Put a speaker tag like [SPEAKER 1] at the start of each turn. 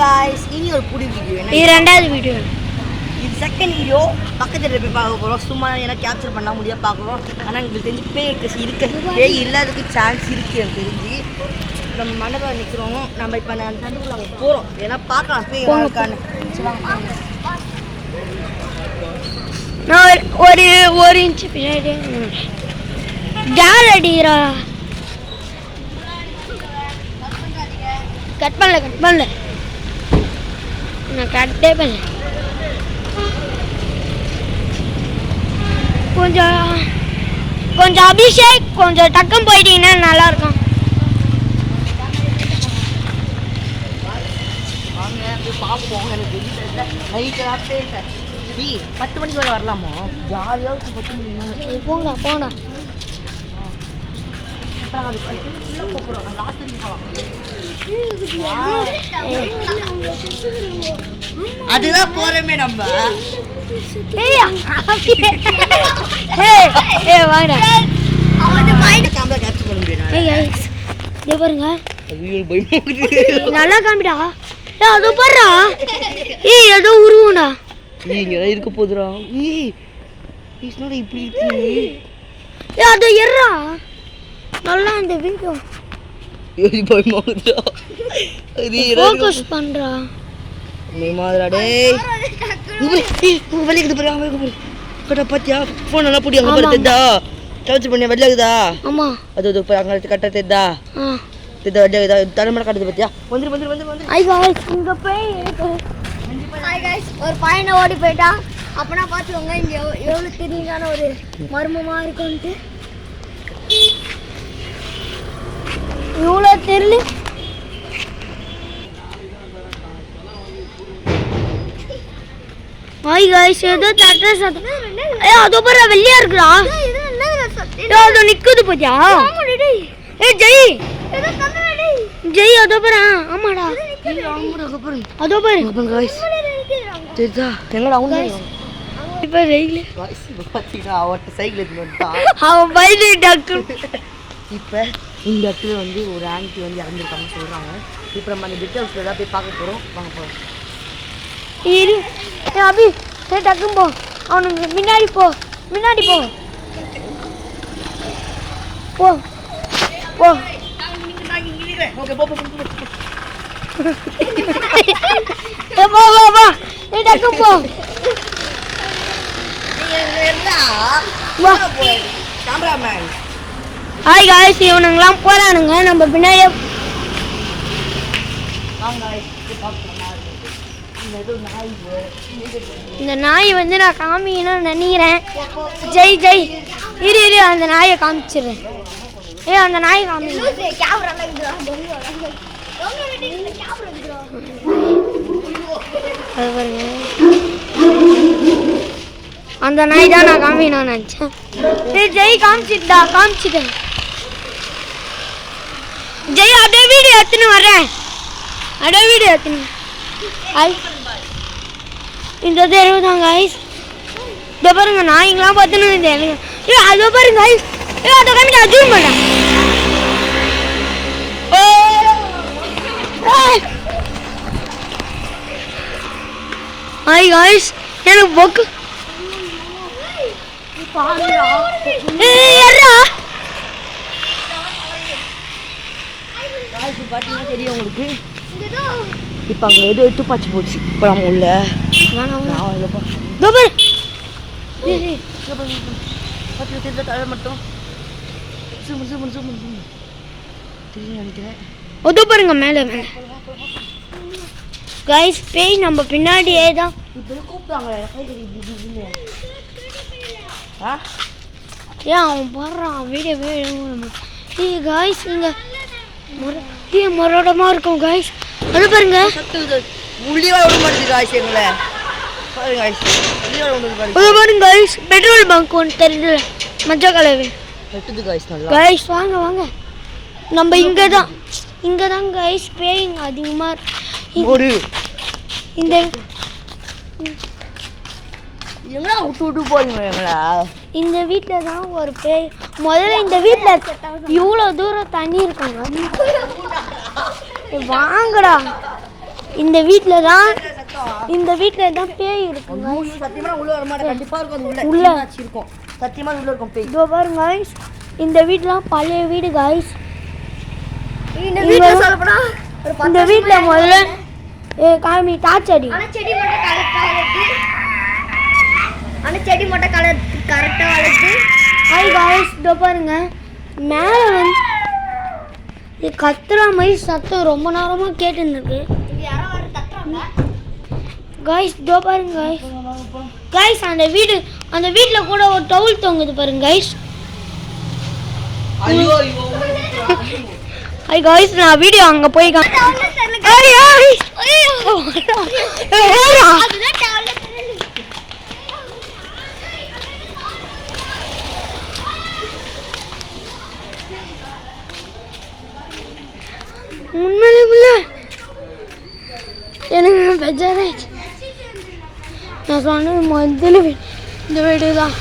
[SPEAKER 1] guys, ini ஒரு புது video.
[SPEAKER 2] இது ரெண்டாவது வீடியோ.
[SPEAKER 1] இது செகண்ட் வீடியோ. பக்கத்துல போய் பார்க்க போறோம். சும்மா என்ன கேப்சர் பண்ண முடியாது பார்க்குறோம். ஆனா உங்களுக்கு தெரிஞ்சு பேய் இல்லாததுக்கு சான்ஸ் இருக்கு எனக்கு தெரிஞ்சு. நம்ம மண்டபம் நிக்கிறோம். நம்ம இப்ப அந்த தண்டுக்குள்ள போறோம். ஏன்னா பார்க்கலாம் பேய் இருக்கான்னு.
[SPEAKER 2] நான் ஒரு இன்ச் பின்னாடி ஜார் அடிக்கிறா. கட் பண்ணல நான் கட்டே பண்ணல. கொஞ்சம் அபிஷேக் கொஞ்சம் டக்கம் போயிட்டீங்கன்னா நல்லா இருக்கும்.
[SPEAKER 1] பார்ப்போம். எனக்கு நைட்டு 10 மணிக்கு வரை வரலாமோ? ஜாலியாக 10 மணி
[SPEAKER 2] போங்கடா
[SPEAKER 1] அதுதான் போறமே நம்ம.
[SPEAKER 2] நல்லா காமிடா. அது பாருடா. ஏதோ உருவம்டா.
[SPEAKER 1] இங்கதான் இருக்க போதுடா. இப்படி இருக்கு.
[SPEAKER 2] அது எறா நல்லா இந்த வீடியோ ஃபோக்கஸ் பண்றா.
[SPEAKER 1] மேமாடா டேய். வெளியில பாரு. கட்ட பாத்தியா? போன் நல்லா போடி அங்க பாரு தெடா. டச் பண்ணி வெளிய இருக்குதா?
[SPEAKER 2] ஆமா.
[SPEAKER 1] அது போய் அங்க கட்ட தெடா. தெடா வெளிய தரமட கட்டது பாத்தியா? வந்து.
[SPEAKER 2] ஐ गाइस இங்க போய் இருக்கு. ஹாய் गाइस ஒரு பையனை ஓடி போய்டா. அப்பனா பாத்துங்க இங்க எவ்வளவு தெரியுதான ஒரு மர்மமா இருக்குன்னு. இவ்வளோ தெரியல. ஹாய் गाइस ஏதோ தட்ட சத்தம். அதோ பாரு வெளிய இருக்குடா. அது நிக்குது பாத்தியா? ஜெய் ஏதோ கண்ணாடி. ஜெய் அதோ பாரு. ஆமாடா. அதோ பாரு.
[SPEAKER 1] गाइस தெடா எங்கடா அவங்க?
[SPEAKER 2] இப்ப ரயில்ல
[SPEAKER 1] गाइस பாத்தீங்க அவட்ட சைக்கிள் எடுத்து வந்துட்டா.
[SPEAKER 2] அவன் பைக் டாக்டர்.
[SPEAKER 1] இப்போ இந்த இடத்துல வந்து ஒரு ஆன்ட்டி வந்து இறந்துருக்காங்கன்னு சொல்கிறாங்க. இப்போ நம்ம அந்த டீட்டெயில்ஸ் எதாவது போய் பார்க்க போகிறோம். வாங்க போகிறோம்.
[SPEAKER 2] இரு அபி டக்குன்னு போ. அவனுக்கு முன்னாடி போ.
[SPEAKER 1] ஓகே போ.
[SPEAKER 2] வா டக்கு போ.
[SPEAKER 1] கேமராமேன்.
[SPEAKER 2] ஹாய் गाइस இவனுங்கலாம் போறானுங்க நம்ம பின்னாடியே. இந்த நாய் வந்து நான் காமிக்கணும்னு நினைக்கிறேன். ஜெய் இரு அந்த நாயை காமிச்சிடுறேன். அந்த நாயை காமி. அந்த நாய் தான் நான் காமிக்கணும்னு நினச்சேன். ஜெய் காமிச்சிட்டேன். ஜெய் அப்படியே வீடியோ எடுத்துன்னு வரேன். இந்த தெருவு தான் गाइस. இதோ பாருங்க நாய்ங்களாம் பார்த்துன்னு எனக்கு. அதோ பாருங்க गाइस. அதை காமிட்டா ஜூம் பண்ண. ஹாய் गाइस எனக்கு பொக்கு.
[SPEAKER 1] பார்த்தீங்கன்னா தெரியும் உங்களுக்கு. இப்போ அங்கே ஏதோ துப்பாச்சி போச்சு. இப்போ நம்ம உள்ள தலை மட்டும்
[SPEAKER 2] ஒது பாருங்க மேலே गाइस பேய் நம்ம பின்னாடியே தான்.
[SPEAKER 1] இப்போ கூப்பிட்டாங்களே
[SPEAKER 2] அவன் போடுறான் வீடியோவே. गाइस இங்கே மரோடமா இருக்கும் गाइस. அது பாருங்க
[SPEAKER 1] உள்ளிவா ஓட மாட்டேங்குது गाइस. எங்களை பாருங்க गाइस உள்ளிவா ஓடுது பாருங்க.
[SPEAKER 2] அது பாருங்க गाइस பெட்ரோல் பங்க் ஒன்று தெரியுது மஞ்சள் கலர்
[SPEAKER 1] வெட்டுது गाइस. நல்லா
[SPEAKER 2] गाइस வாங்க நம்ம இங்கே தான் गाइस பேய்ங்க அதிகமாக
[SPEAKER 1] ஒரு
[SPEAKER 2] இந்த
[SPEAKER 1] எங்கடா விட்டு போறீங்க எங்களா?
[SPEAKER 2] இந்த வீட்டில் தான் ஒரு பேய். முதல்ல இந்த வீட்டில் இவ்வளோ தூரம் தண்ணி இருக்குங்க. வாங்கடா இந்த வீட்டில் தான் பேய் இருக்குங்க.
[SPEAKER 1] சத்தியமா உள்ள வர மாட்டேன். கண்டிப்பா இருக்கும் அது
[SPEAKER 2] உள்ள.
[SPEAKER 1] உள்ள இருக்கும். சத்தியமா உள்ள இருக்கும் பேய்.
[SPEAKER 2] இதோ பாருங்க guys, இந்த வீட்லாம் பழைய வீடு guys.
[SPEAKER 1] இந்த வீட்ல சொல்ல போனா
[SPEAKER 2] இந்த வீட்டில் முதல்ல காமி டாச்சடி.
[SPEAKER 1] செடி மட்டும் கரெக்டா வளர்த்து.
[SPEAKER 2] ஹாய் காய்ஸ், இதோ பாருங்க மேலே வந்து இது கத்துற மாதிரி சத்தம் ரொம்ப நேரமாக கேட்டுருக்கு காய்ஸ். இதோ பாருங்க காய்ஸ், அந்த வீட்டில் கூட ஒரு டவுல் தொங்குது பாருங்க காய்ஸ். ஹாய் காய்ஸ், நான் வீடியோ அங்கே போய் உண்மையிலே எனக்கு பெஜாராயிடுச்சு. நான் சொன்னது முதல்ல இந்த வீடு தான்.